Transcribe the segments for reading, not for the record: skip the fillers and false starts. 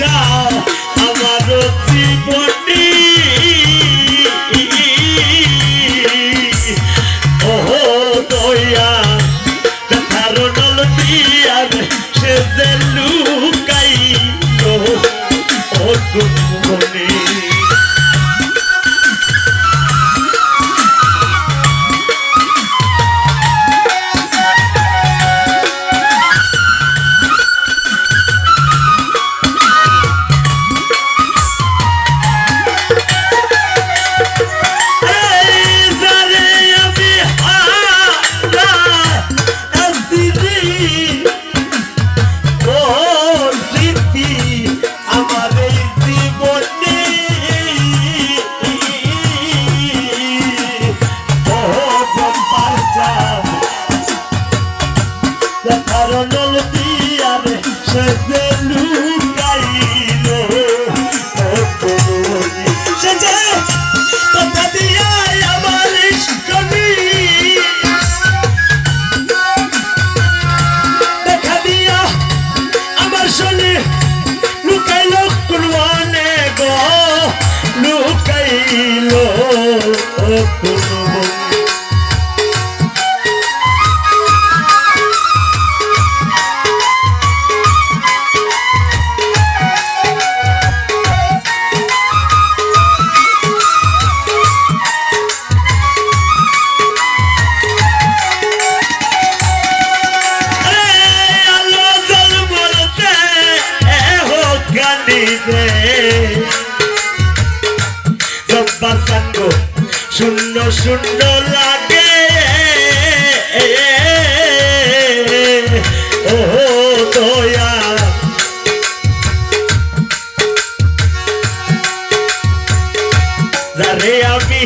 বাঁচাও আমার জীবনী ও দয়া কারণ দিয়ার সে যে লুকাইল ও দুঃখনে শূন্য শূন্য লাগে ও দয়া যারে আমি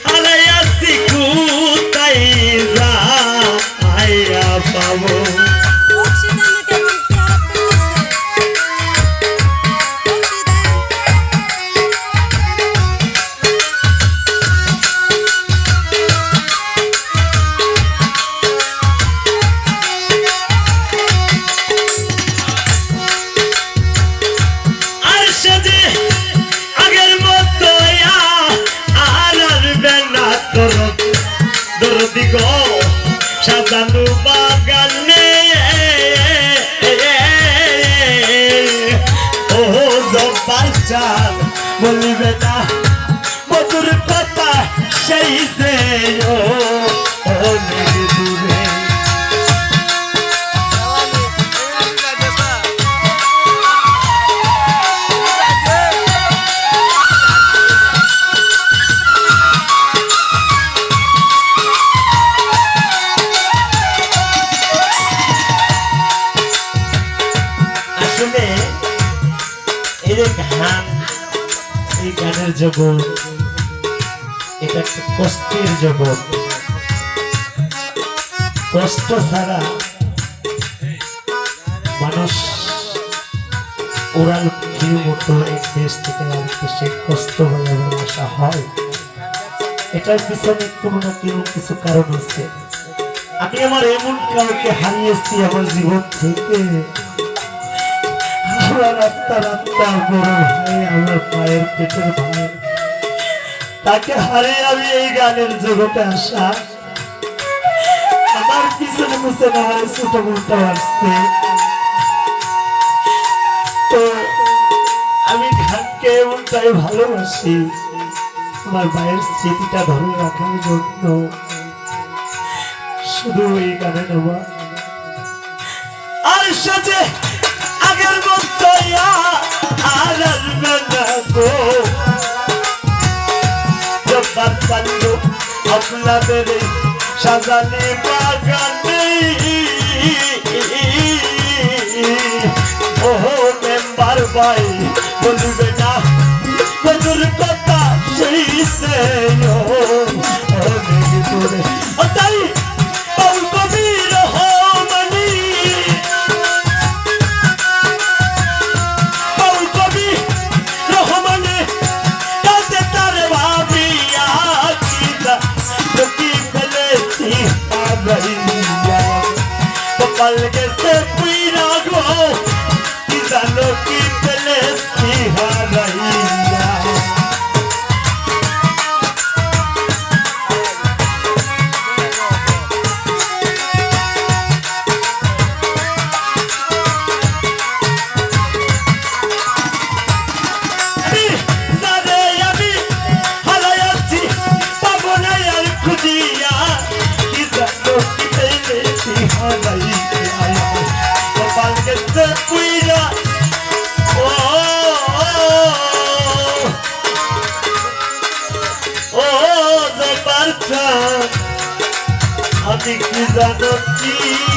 হারাইয়াছি কোথায় যাইয়া পাবো সাজানো বাগানে ও জব্বার চাল বলিবে না মধুর কথা সেই যে দূরে এই গানের জগৎ এটা একটা কষ্টের জগৎ কষ্ট ছাড়া মানুষ ওরাল পাখির মতো এক দেশ থেকে আরেক দেশে কষ্ট হয়ে আসা হয় এটার পিছনে কোনো না কোনো কিছু কারণ আছে আমি আমার এমন কাউকে হারিয়েছি আমার জীবন থেকে মায়ের পেটের ভাই তাকে হারিয়ে আমি এই গানের জগতে আসা আমার পিছনে পিছনে আমার ছোট বোনটা আসছে তো আমি গানকে এমনটাই ভালোবাসি আমার মায়ের স্মৃতিটা ধরে রাখার জন্য শুধু এই গানে নেওয়া আর সাথে আগের মতো আর আসবে না গো জব্বার চালু আপনাদের সাজানে বাগানে ও মেম্বার ভাই বলবে না মধুর কথা সেই সে ও তাই বাউল কবির রহমানি বাউল কবি রহমানে কাছে তার ভাবিয়া কিনা কি ফেলেছি পাবাইয়া কপাল গেছে পুইরা গো কি জানো কি ফেলে জানো কি